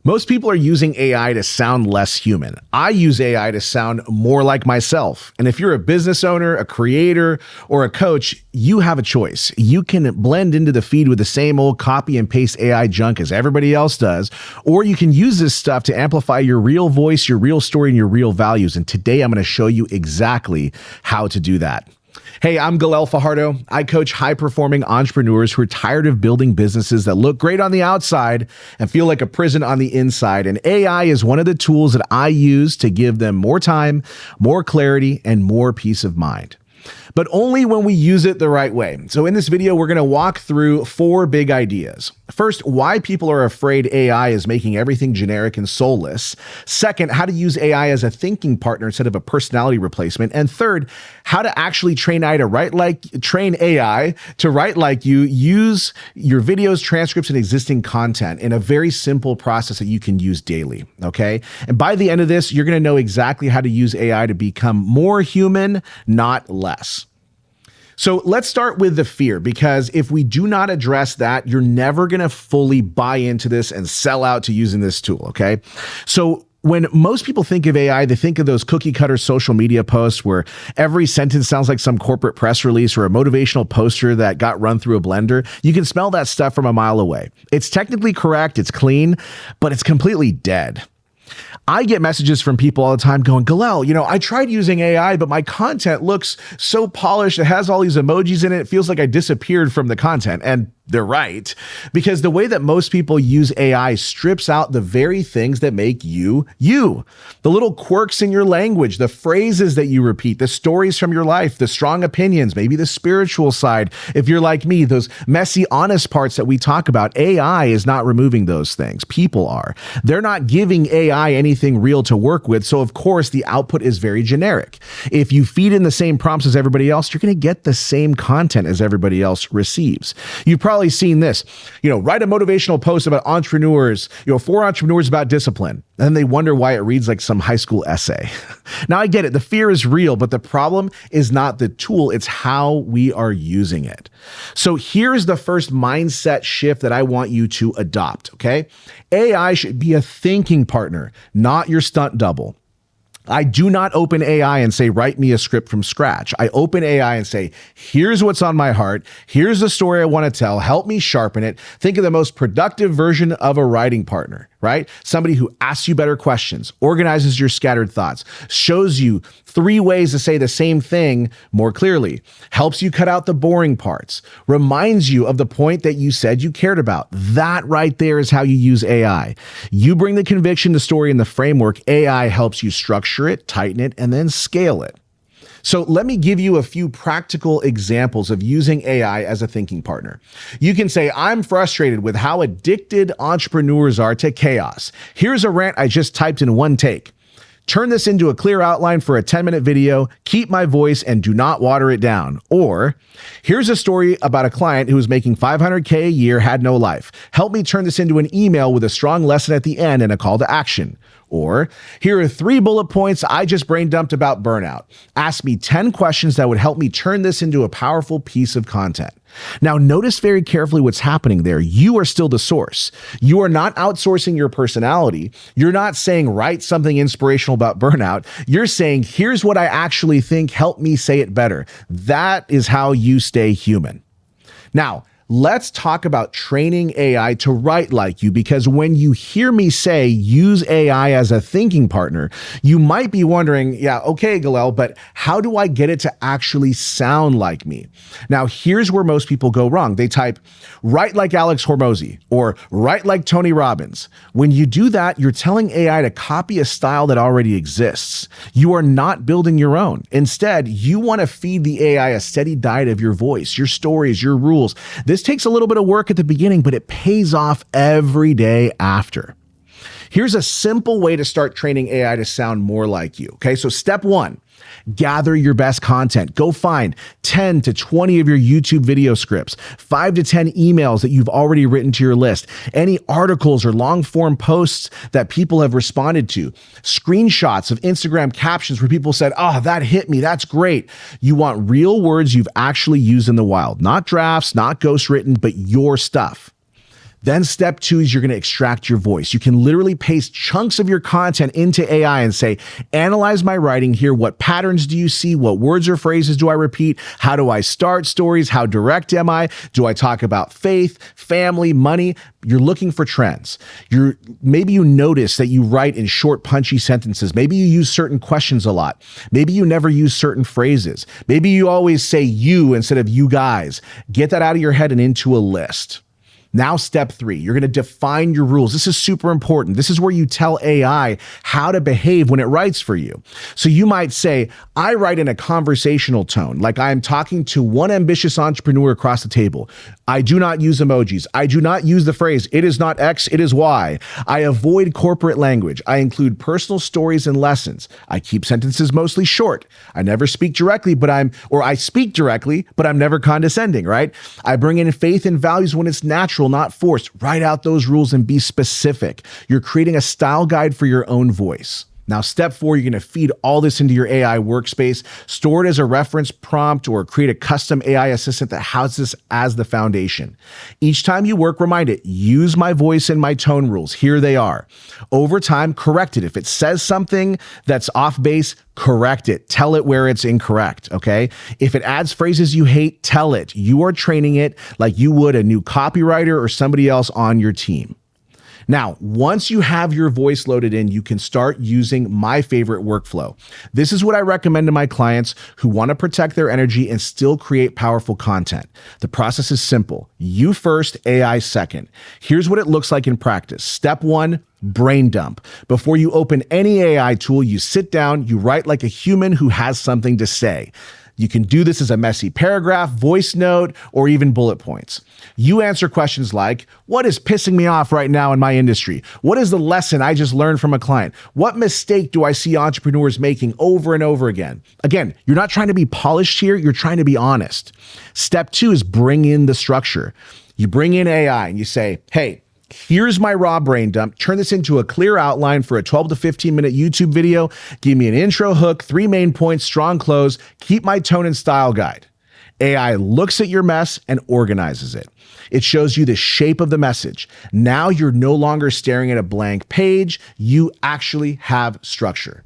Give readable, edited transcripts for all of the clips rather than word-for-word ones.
Most people are using AI to sound less human. I use AI to sound more like myself. And if you're a business owner, a creator, or a coach, you have a choice. You can blend into the feed with the same old copy and paste AI junk as everybody else does, or you can use this stuff to amplify your real voice, your real story, and your real values. And today I'm going to show you exactly how to do that. Hey, I'm Galel Fajardo. I coach high-performing entrepreneurs who are tired of building businesses that look great on the outside and feel like a prison on the inside. And AI is one of the tools that I use to give them more time, more clarity, and more peace of mind. But only when we use it the right way. So in this video, we're going to walk through 4 big ideas. First, why people are afraid AI is making everything generic and soulless. Second, how to use AI as a thinking partner instead of a personality replacement. And third, how to actually train AI to write like you, use your videos, transcripts, and existing content in a very simple process that you can use daily, okay? And by the end of this, you're going to know exactly how to use AI to become more human, not less. So let's start with the fear, because if we do not address that, you're never going to fully buy into this and sell out to using this tool, okay? So when most people think of AI, they think of those cookie cutter social media posts where every sentence sounds like some corporate press release or a motivational poster that got run through a blender. You can smell that stuff from a mile away. It's technically correct, it's clean, but it's completely dead. I get messages from people all the time going, Galel, I tried using AI, but my content looks so polished. It has all these emojis in it. It feels like I disappeared from the content. And they're right, because the way that most people use AI strips out the very things that make you, you. The little quirks in your language, the phrases that you repeat, the stories from your life, the strong opinions, maybe the spiritual side. If you're like me, those messy, honest parts that we talk about, AI is not removing those things. People are. They're not giving AI anything real to work with. So of course, the output is very generic. If you feed in the same prompts as everybody else, you're going to get the same content as everybody else receives. You've probably seen this, write a motivational post about entrepreneurs, 4 entrepreneurs about discipline. And then they wonder why it reads like some high school essay. Now I get it. The fear is real, but the problem is not the tool. It's how we are using it. So here's the first mindset shift that I want you to adopt. Okay. AI should be a thinking partner, not your stunt double. I do not open AI and say, write me a script from scratch. I open AI and say, here's what's on my heart. Here's the story I want to tell. Help me sharpen it. Think of the most productive version of a writing partner, right? Somebody who asks you better questions, organizes your scattered thoughts, shows you 3 ways to say the same thing more clearly, helps you cut out the boring parts, reminds you of the point that you said you cared about. That right there is how you use AI. You bring the conviction, the story, and the framework. AI helps you structure it, tighten it, and then scale it. So let me give you a few practical examples of using AI as a thinking partner. You can say, I'm frustrated with how addicted entrepreneurs are to chaos. Here's a rant I just typed in one take. Turn this into a clear outline for a 10-minute video, keep my voice, and do not water it down. Or, here's a story about a client who was making $500K a year, had no life. Help me turn this into an email with a strong lesson at the end and a call to action. Or, here are 3 bullet points I just brain dumped about burnout. Ask me 10 questions that would help me turn this into a powerful piece of content. Now, notice very carefully what's happening there. You are still the source. You are not outsourcing your personality. You're not saying, write something inspirational about burnout. You're saying, here's what I actually think. Help me say it better. That is how you stay human. Now, let's talk about training AI to write like you, because when you hear me say use AI as a thinking partner, you might be wondering, yeah, okay, Galel, but how do I get it to actually sound like me? Now, here's where most people go wrong. They type, write like Alex Hormozy or write like Tony Robbins. When you do that, you're telling AI to copy a style that already exists. You are not building your own. Instead, you want to feed the AI a steady diet of your voice, your stories, your rules. This takes a little bit of work at the beginning, but it pays off every day after. Here's a simple way to start training AI to sound more like you. Okay, so step 1, gather your best content. Go find 10 to 20 of your YouTube video scripts, 5 to 10 emails that you've already written to your list, any articles or long form posts that people have responded to, screenshots of Instagram captions where people said, oh, that hit me. That's great. You want real words you've actually used in the wild, not drafts, not ghostwritten, but your stuff. Then step 2 is you're going to extract your voice. You can literally paste chunks of your content into AI and say, analyze my writing here. What patterns do you see? What words or phrases do I repeat? How do I start stories? How direct am I? Do I talk about faith, family, money? You're looking for trends. Maybe you notice that you write in short, punchy sentences. Maybe you use certain questions a lot. Maybe you never use certain phrases. Maybe you always say you instead of you guys. Get that out of your head and into a list. Now, step 3, you're going to define your rules. This is super important. This is where you tell AI how to behave when it writes for you. So you might say, I write in a conversational tone, like I'm talking to one ambitious entrepreneur across the table. I do not use emojis. I do not use the phrase, it is not X, it is Y. I avoid corporate language. I include personal stories and lessons. I keep sentences mostly short. I never speak directly, I speak directly, but I'm never condescending, right? I bring in faith and values when it's natural, not forced. Write out those rules and be specific. You're creating a style guide for your own voice. Now, step 4, you're going to feed all this into your AI workspace, store it as a reference prompt, or create a custom AI assistant that houses as the foundation. Each time you work, remind it, use my voice and my tone rules. Here they are. Over time, correct it. If it says something that's off base, correct it. Tell it where it's incorrect, okay? If it adds phrases you hate, tell it. You are training it like you would a new copywriter or somebody else on your team. Now, once you have your voice loaded in, you can start using my favorite workflow. This is what I recommend to my clients who want to protect their energy and still create powerful content. The process is simple. You first, AI second. Here's what it looks like in practice. Step 1, brain dump. Before you open any AI tool, you sit down, you write like a human who has something to say. You can do this as a messy paragraph, voice note, or even bullet points. You answer questions like, what is pissing me off right now in my industry? What is the lesson I just learned from a client? What mistake do I see entrepreneurs making over and over again? Again, you're not trying to be polished here, you're trying to be honest. Step 2 is bring in the structure. You bring in AI and you say, hey, here's my raw brain dump. Turn this into a clear outline for a 12 to 15 minute YouTube video. Give me an intro hook, 3 main points, strong close. Keep my tone and style guide. AI looks at your mess and organizes it. It shows you the shape of the message. Now you're no longer staring at a blank page. You actually have structure.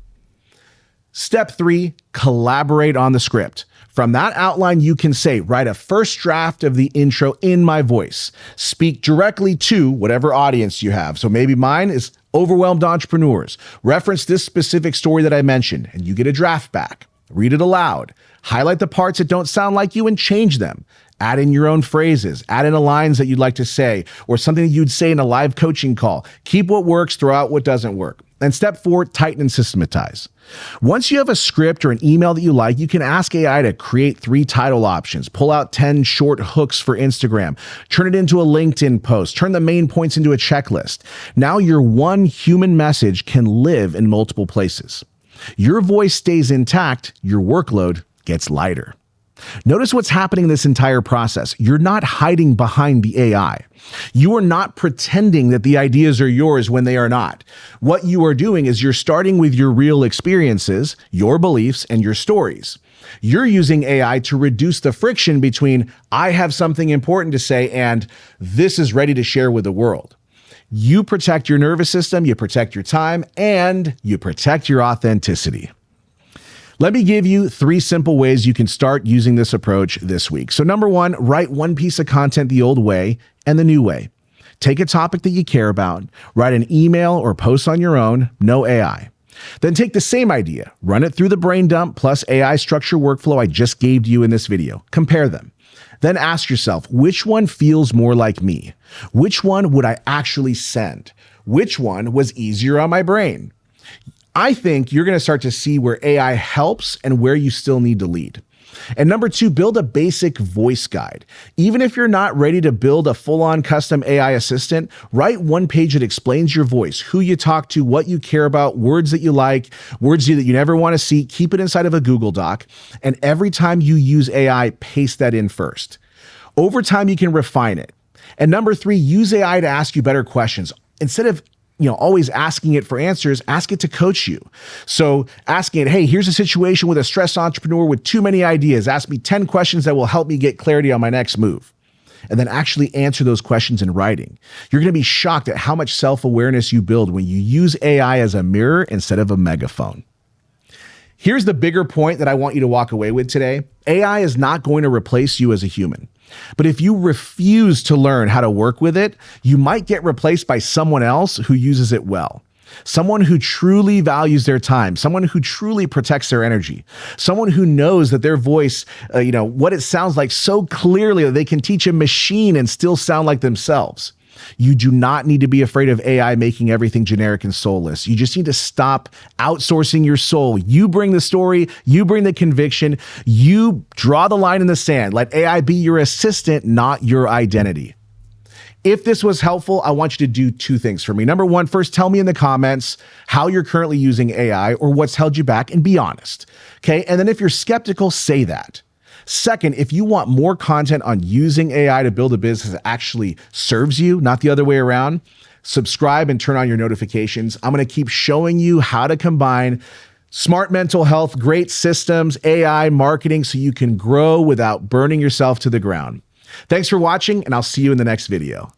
Step 3, collaborate on the script. From that outline, you can say, write a first draft of the intro in my voice. Speak directly to whatever audience you have. So maybe mine is overwhelmed entrepreneurs. Reference this specific story that I mentioned, and you get a draft back. Read it aloud. Highlight the parts that don't sound like you and change them. Add in your own phrases. Add in the lines that you'd like to say, or something that you'd say in a live coaching call. Keep what works, throw out what doesn't work. And step 4, tighten and systematize. Once you have a script or an email that you like, you can ask AI to create 3 title options, pull out 10 short hooks for Instagram, turn it into a LinkedIn post, turn the main points into a checklist. Now your one human message can live in multiple places. Your voice stays intact, your workload gets lighter. Notice what's happening in this entire process. You're not hiding behind the AI. You are not pretending that the ideas are yours when they are not. What you are doing is you're starting with your real experiences, your beliefs, and your stories. You're using AI to reduce the friction between I have something important to say and this is ready to share with the world. You protect your nervous system, you protect your time, and you protect your authenticity. Let me give you 3 simple ways you can start using this approach this week. So number 1, write one piece of content the old way and the new way. Take a topic that you care about, write an email or post on your own, no AI. Then take the same idea, run it through the brain dump plus AI structure workflow I just gave you in this video. Compare them. Then ask yourself, which one feels more like me? Which one would I actually send? Which one was easier on my brain? I think you're going to start to see where AI helps and where you still need to lead. And number 2, build a basic voice guide. Even if you're not ready to build a full-on custom AI assistant, write one page that explains your voice, who you talk to, what you care about, words that you like, words that you never want to see. Keep it inside of a Google Doc. And every time you use AI, paste that in first. Over time, you can refine it. And number 3, use AI to ask you better questions. Instead of always asking it for answers, ask it to coach you. So asking it, hey, here's a situation with a stressed entrepreneur with too many ideas. Ask me 10 questions that will help me get clarity on my next move. and then actually answer those questions in writing. You're going to be shocked at how much self-awareness you build when you use AI as a mirror instead of a megaphone. Here's the bigger point that I want you to walk away with today. AI is not going to replace you as a human. But if you refuse to learn how to work with it, you might get replaced by someone else who uses it well. Someone who truly values their time, someone who truly protects their energy, someone who knows that their voice, what it sounds like so clearly that they can teach a machine and still sound like themselves. You do not need to be afraid of AI making everything generic and soulless. You just need to stop outsourcing your soul. You bring the story, you bring the conviction, you draw the line in the sand. Let AI be your assistant, not your identity. If this was helpful, I want you to do two things for me. Number one, first, tell me in the comments how you're currently using AI or what's held you back, and be honest. Okay. And then if you're skeptical, say that. Second, if you want more content on using AI to build a business that actually serves you, not the other way around, subscribe and turn on your notifications. I'm going to keep showing you how to combine smart mental health, great systems, AI, marketing, so you can grow without burning yourself to the ground. Thanks for watching, and I'll see you in the next video.